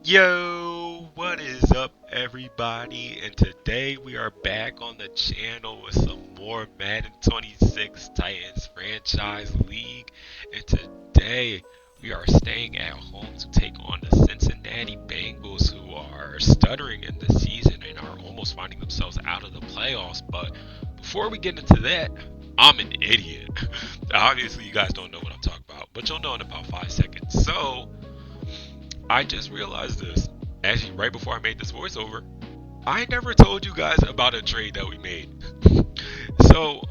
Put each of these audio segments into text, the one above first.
Yo, what is up, everybody? And today we are back on the channel with some more Madden 26 Titans Franchise League. And today we are staying at home to take on the Cincinnati Bengals, who are stuttering in the season and are almost finding themselves out of the playoffs. But before we get into that, I'm an idiot. Obviously, you guys don't know what I'm talking about, but you'll know in about 5 seconds. So, I just realized this. Actually, right before I made this voiceover, I never told you guys about a trade that we made. So,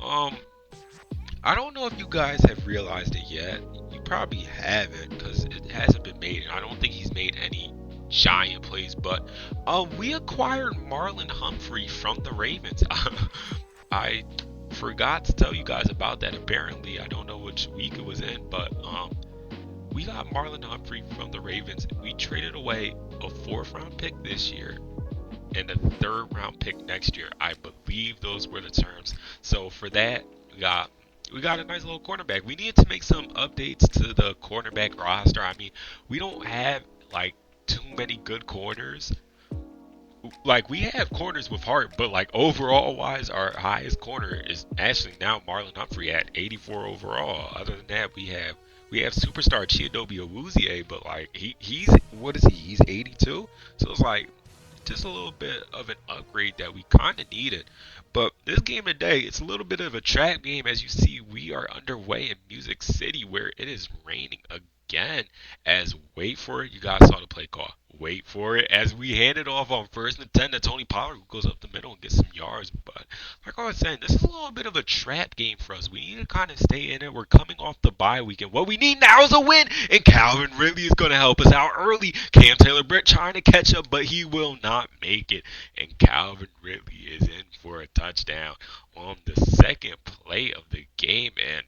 I don't know if you guys have realized it yet. You probably haven't because it hasn't been made. I don't think he's made any giant plays, but we acquired Marlon Humphrey from the Ravens. I forgot to tell you guys about that. Apparently, I don't know which week it was in, but we got Marlon Humphrey from the Ravens. We traded away a fourth round pick this year and a third round pick next year. I believe those were the terms. So for that, we got a nice little cornerback. We needed to make some updates to the cornerback roster. I mean, we don't have like too many good corners. Like we have corners with heart, but like overall wise, our highest corner is actually now Marlon Humphrey at 84 overall. Other than that, we have superstar Chidobe Awuzie, but like he's what is he? He's 82. So it's like just a little bit of an upgrade that we kind of needed. But this game today, it's a little bit of a trap game. As you see, we are underway in Music City where it is raining again. As wait for it, you guys saw the play call. Wait for it as we hand it off on first and 10 to Tony Pollard, who goes up the middle and gets some yards. But like I was saying, this is a little bit of a trap game for us. We need to kind of stay in it. We're coming off the bye week, and what we need now is a win. And Calvin Ridley is going to help us out early. Cam Taylor Britt trying to catch up, but he will not make it. And Calvin Ridley is in for a touchdown on the second play of the game. And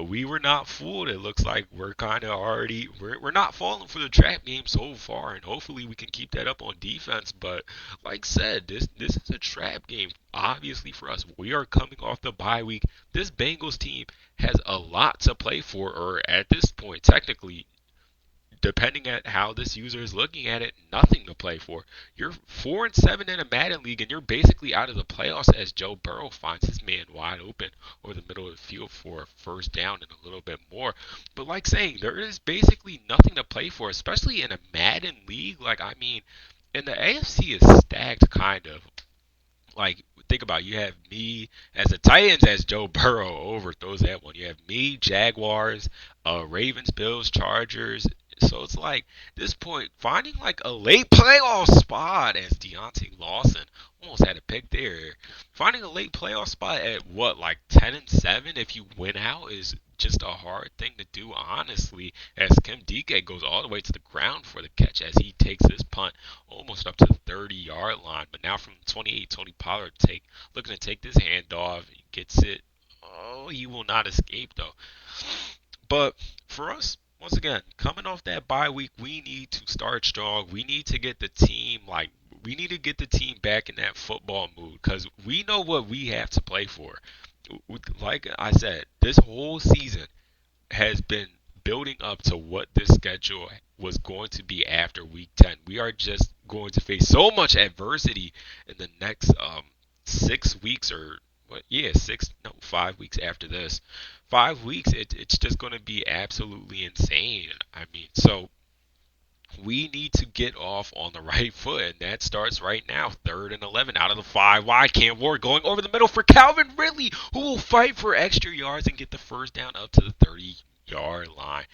we were not fooled. It looks like we're kind of already we're not falling for the trap game so far, and hopefully we can keep that up on defense. But like said, this is a trap game. Obviously for us, we are coming off the bye week. This Bengals team has a lot to play for, or at this point, technically, depending at how this user is looking at it, nothing to play for. You're 4-7 in a Madden league, and you're basically out of the playoffs as Joe Burrow finds his man wide open over the middle of the field for a first down and a little bit more. But like saying, there is basically nothing to play for, especially in a Madden league. Like I mean, and the AFC is stacked, kind of. Like think about it, you have me as the Titans as Joe Burrow overthrows that one. You have me, Jaguars, Ravens, Bills, Chargers. So it's like this point finding like a late playoff spot as Deontay Lawson almost had a pick there. Finding a late playoff spot at what like 10-7 if you win out is just a hard thing to do honestly. As Kim Dike goes all the way to the ground for the catch as he takes this punt almost up to the 30-yard line. But now from 28, Tony Pollard looking to take this handoff. He gets it. Oh, he will not escape though. But for us, once again, coming off that bye week, we need to start strong. We need to get the team back in that football mood because we know what we have to play for. Like I said, this whole season has been building up to what this schedule was going to be after week 10. We are just going to face so much adversity in the next 6 weeks or what? Yeah, 5 weeks after this. 5 weeks, it's just going to be absolutely insane. I mean, so we need to get off on the right foot, and that starts right now. 3rd and 11 out of the 5 wide. Cam Ward going over the middle for Calvin Ridley, who will fight for extra yards and get the first down up to the 30-yard line,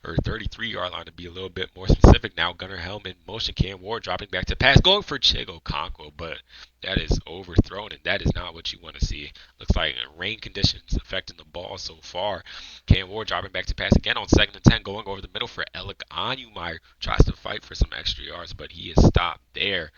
or 33-yard line to be a little bit more specific. Now Gunnar Helm in motion. Cam Ward dropping back to pass, going for Chigo Conquo, but that is overthrown, and that is not what you want to see. Looks like rain conditions affecting the ball so far. Cam Ward dropping back to pass again on 2nd and 10, going over the middle for Alec Onumire. Tries to fight for some extra yards, but he is stopped there.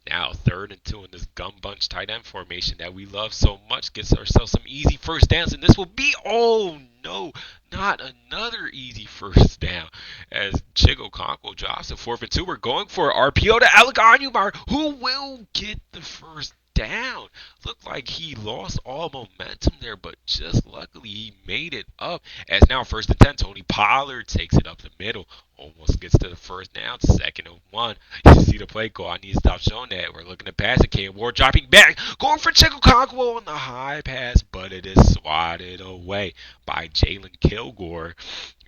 Now 3rd and 2 in this gun bunch tight end formation that we love so much. Gets ourselves some easy first downs, and this will be, oh no, not another easy first down as Chigo drops to 4th and 2. We're going for RPO to Alec Onumire, who will get the first down. Looked like he lost all momentum there, but just luckily he made it up. As now first and 10, Tony Pollard takes it up the middle. Almost gets to the first down, second and one. You see the play call. I need to stop showing that. We're looking to pass it. Cam Ward dropping back, going for Chicago on the high pass, but it is swatted away by Jalen Kilgore.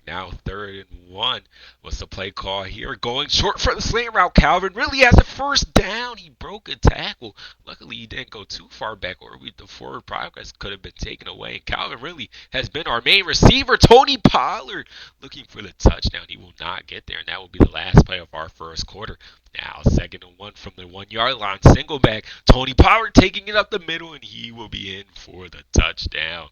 Now third and one. What's the play call here? Going short for the slant route. Calvin really has a first down. He broke a tackle. Luckily, he didn't go too far back, or the forward progress could have been taken away. And Calvin really has been our main receiver. Tony Pollard looking for the touchdown. He will not get there, and that will be the last play of our first quarter. Now, second and one from the 1 yard line. Single back. Tony Pollard taking it up the middle, and he will be in for the touchdown.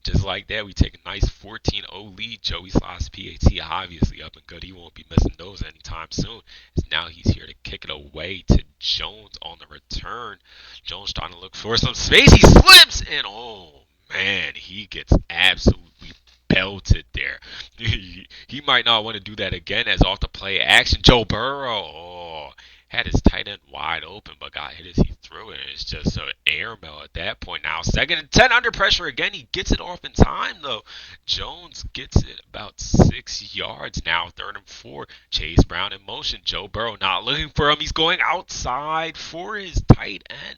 Just like that, we take a nice 14-0 lead. Joey Sloss, PAT, obviously up and good. He won't be missing those anytime soon. As now he's here to kick it away to Jones on the return. Jones trying to look for some space. He slips, and oh, man, he gets absolutely belted there. He might not want to do that again as off the play action. Joe Burrow, had his tight end wide open, but got hit as he threw it. And it's just an air mail at that point. Now, second and 10 under pressure again. He gets it off in time, though. Jones gets it about 6 yards now. Third and 4. Chase Brown in motion. Joe Burrow not looking for him. He's going outside for his tight end.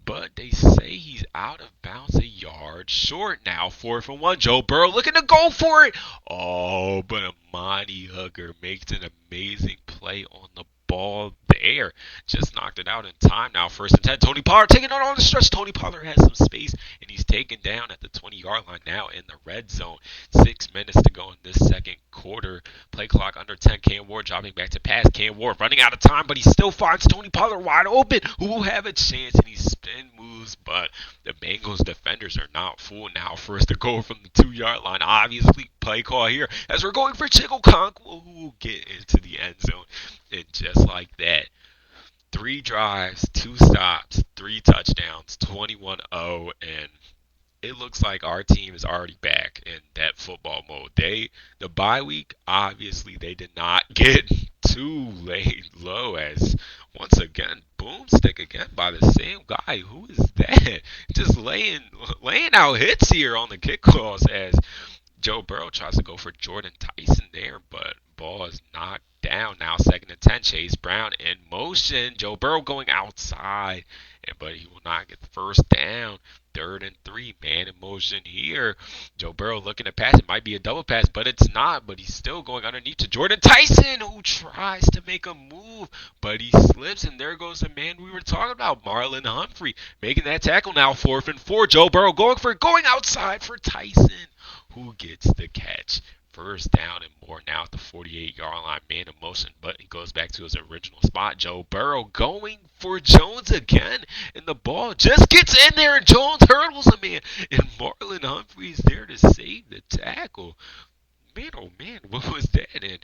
But they say he's out of bounds a yard short now. 4th and 1. Joe Burrow looking to go for it. Oh, but Amani Hooker makes an amazing play on the ball there. Just knocked it out in time now. First and 10. Tony Pollard taking it on the stretch. Tony Pollard has some space, and he's taken down at the 20-yard line now in the red zone. 6 minutes to go in this second quarter. Play clock under 10. Cam Ward dropping back to pass. Cam Ward running out of time, but he still finds Tony Pollard wide open, who will have a chance, and he spin moves, but the Bengals defenders are not fooled now. First to go from the 2-yard line. Obviously, play call here as we're going for Chicago, who will get into the end zone. And just like that, 3 drives, 2 stops, 3 touchdowns, 21-0, and it looks like our team is already back in that football mode. The bye week, obviously, they did not get too low as once again, boomstick again by the same guy. Who is that? Just laying out hits here on the kickoffs as Joe Burrow tries to go for Jordan Tyson there, but ball is knocked down. Now second and 10. Chase Brown in motion. Joe Burrow going outside, but he will not get the first down. Third and 3. Man in motion here. Joe Burrow looking to pass. It might be a double pass, but it's not. But he's still going underneath to Jordan Tyson, who tries to make a move, but he slips, and there goes the man we were talking about, Marlon Humphrey, making that tackle now. 4th and 4. Joe Burrow going outside for Tyson, who gets the catch. First down and more now at the 48-yard line. Man in motion, but he goes back to his original spot. Joe Burrow going for Jones again, and the ball just gets in there, and Jones hurdles a man, and Marlon Humphrey's there to save the tackle. Man, oh man, what was that? And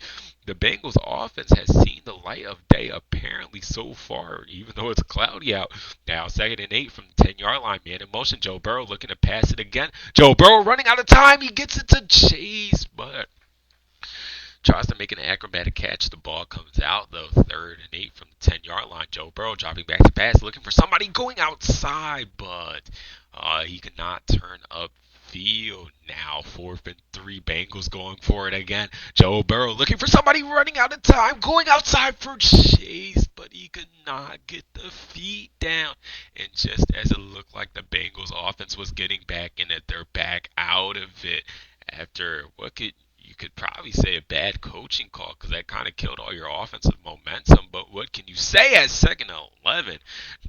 the Bengals offense has seen the light of day apparently so far, even though it's cloudy out. Now, second and 8 from the 10-yard line. Man in motion. Joe Burrow looking to pass it again. Joe Burrow running out of time. He gets it to Chase, but tries to make an acrobatic catch. The ball comes out, though. Third and 8 from the 10-yard line. Joe Burrow dropping back to pass, looking for somebody going outside, but he could not turn up field. Now 4th and 3. Bengals going for it again. Joe Burrow looking for somebody running out of time, going outside for Chase, but he could not get the feet down. And just as it looked like the Bengals offense was getting back in it, they're back out of it after you could probably say a bad coaching call, because that kind of killed all your offensive momentum. But what can you say at second and 11?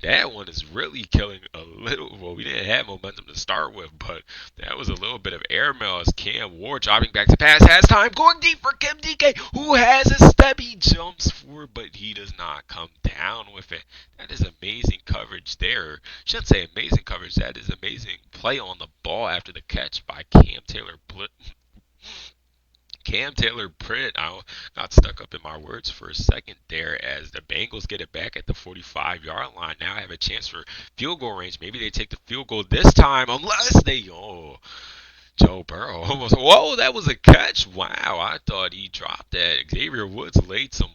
That one is really killing a little. Well, we didn't have momentum to start with, but that was a little bit of airmail as Cam Ward dropping back to pass has time, going deep for Kim DK, who has a step. He jumps forward, but he does not come down with it. That is amazing coverage there. Shouldn't say amazing coverage. That is amazing play on the ball after the catch by Cam Taylor Britt. I got stuck up in my words for a second there as the Bengals get it back at the 45-yard line. Now I have a chance for field goal range. Maybe they take the field goal this time, unless Joe Burrow almost. Whoa, that was a catch. Wow, I thought he dropped that. Xavier Woods laid some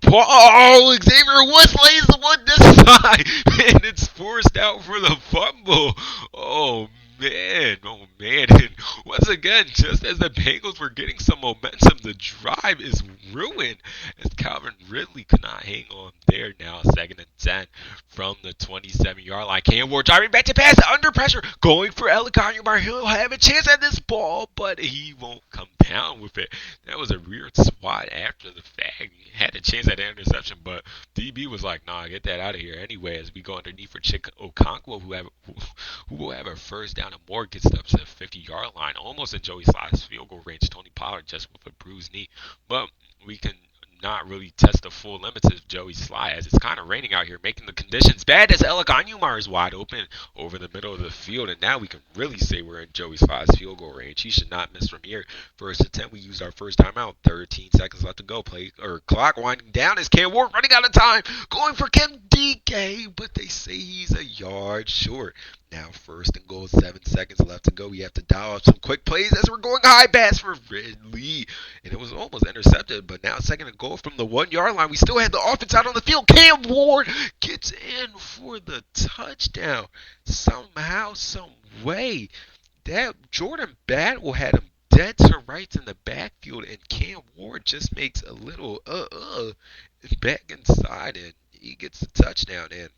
Oh, Xavier Woods lays the one this time, and it's forced out for the fumble. Oh man, oh man. And once again, just as the Bengals were getting some momentum, the drive is ruined as Calvin Ridley could not hang on there. Now, second and 10 from the 27-yard line. Cam Ward driving back to pass under pressure, going for Elikanyumar. He'll have a chance at this ball, but he won't come down with it. That was a weird swat after the fact. He had a chance at an interception, but DB was like, "Nah, get that out of here." Anyway, as we go underneath for Chick Okonkwo, who will have a first down and more, gets up to the 50-yard line, almost in Joey Sly's field goal range. Tony Pollard just with a bruised knee, but we can not really test the full limits of Joey Sly as it's kind of raining out here, making the conditions bad as Elikanyumar is wide open over the middle of the field, and now we can really say we're in Joey Sly's field goal range. He should not miss from here. First attempt, we used our first timeout. 13 seconds left to go. Play or clock winding down as Cam Ward running out of time, going for Kim DK, but they say he's a yard short. Now first and goal, 7 seconds left to go. We have to dial up some quick plays as we're going high pass for Ridley. And it was almost intercepted, but now second and goal from the 1 yard line. We still had the offense out on the field. Cam Ward gets in for the touchdown. Somehow, some way. That Jordan Battle had him dead to rights in the backfield, and Cam Ward just makes a little back inside, and he gets the touchdown. And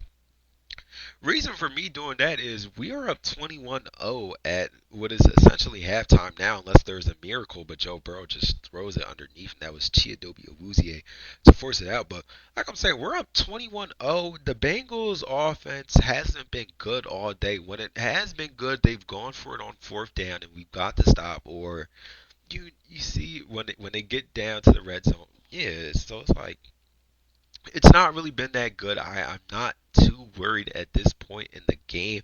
reason for me doing that is we are up 21-0 at what is essentially halftime now, unless there's a miracle. But Joe Burrow just throws it underneath, and that was Chiadobe Awuzie to force it out. But like I'm saying, we're up 21-0. The Bengals offense hasn't been good all day. When it has been good, they've gone for it on fourth down, and we've got to stop. Or you see when they get down to the red zone, yeah. So it's like it's not really been that good. I'm not too worried at this point in the game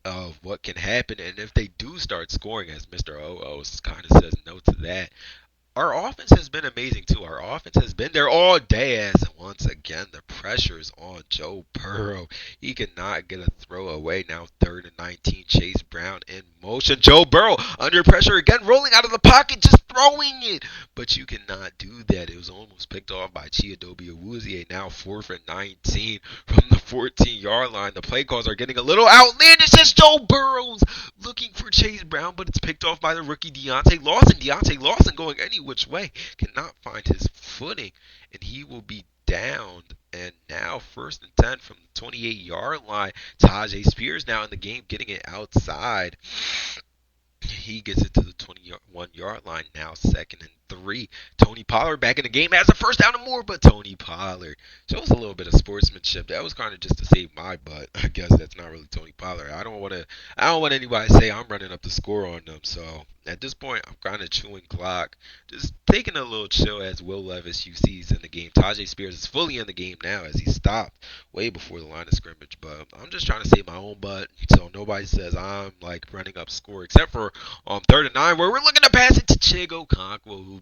of what can happen. And if they do start scoring, as Mr. O kind of says no to that, our offense has been amazing too. Our offense has been there all day as once again the pressure's on Joe Burrow. He cannot get a throw away. Now third and 19. Chase Brown in motion. Joe Burrow under pressure again, rolling out of the pocket, just throwing it. But you cannot do that. It was almost picked off by Chiadobe Awuzie. Now fourth and 19 from the 14-yard line. The play calls are getting a little outlandish as Joe Burrow's looking for Chase Brown, but it's picked off by the rookie Deontay Lawson. Deontay Lawson going any which way cannot find his footing, and he will be downed. And now first and 10 from the 28-yard line. Tajay Spears now in the game, getting it outside. He gets it to the 21-yard line. Now second and 3. Tony Pollard back in the game, has a first down and more, but Tony Pollard shows a little bit of sportsmanship. That was kind of just to save my butt. I guess that's not really Tony Pollard. I don't want anybody to say I'm running up the score on them. So at this point, I'm kind of chewing clock, just taking a little chill as Will Levis you see is in the game. Tajay Spears is fully in the game now as he stopped way before the line of scrimmage. But I'm just trying to save my own butt so nobody says I'm like running up score, except for on third and 9 where we're looking to pass it to Chigo Okonkwo,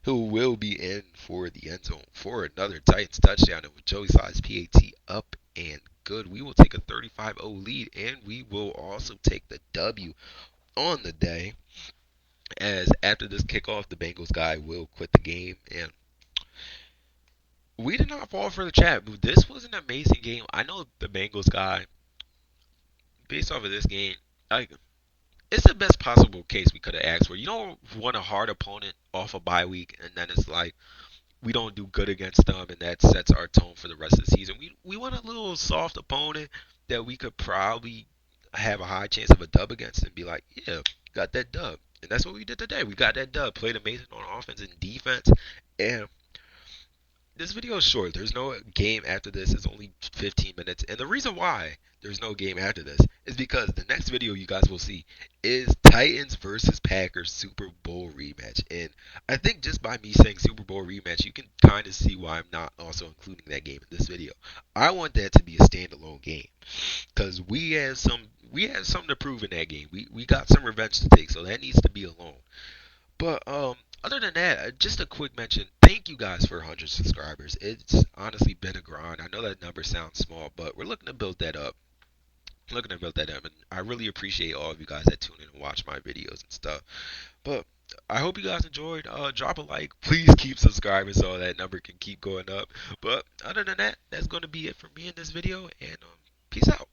who will be in for the end zone for another Titans touchdown. And with Joey Sly's PAT up and good, we will take a 35-0 lead, and we will also take the W on the day. As after this kickoff, the Bengals guy will quit the game, and we did not fall for the trap. This was an amazing game. I know the Bengals guy, based off of this game, like it's the best possible case we could have asked for. You don't want a hard opponent off a bye week, and then it's like we don't do good against them, and that sets our tone for the rest of the season. We want a little soft opponent that we could probably have a high chance of a dub against and be like, yeah, got that dub. And that's what we did today. We got that dub, played amazing on offense and defense, and this video is short. There's no game after this. It's only 15 minutes. And the reason why there's no game after this is because the next video you guys will see is Titans versus Packers Super Bowl rematch. And I think just by me saying Super Bowl rematch, you can kind of see why I'm not also including that game in this video. I want that to be a standalone game because we had something to prove in that game. We got some revenge to take, so that needs to be alone. But other than that, just a quick mention. Thank you guys for 100 subscribers. It's honestly been a grind. I know that number sounds small, but we're looking to build that up. And I really appreciate all of you guys that tune in and watch my videos and stuff. But I hope you guys enjoyed. Drop a like. Please keep subscribing so that number can keep going up. But other than that, that's going to be it for me in this video. And peace out.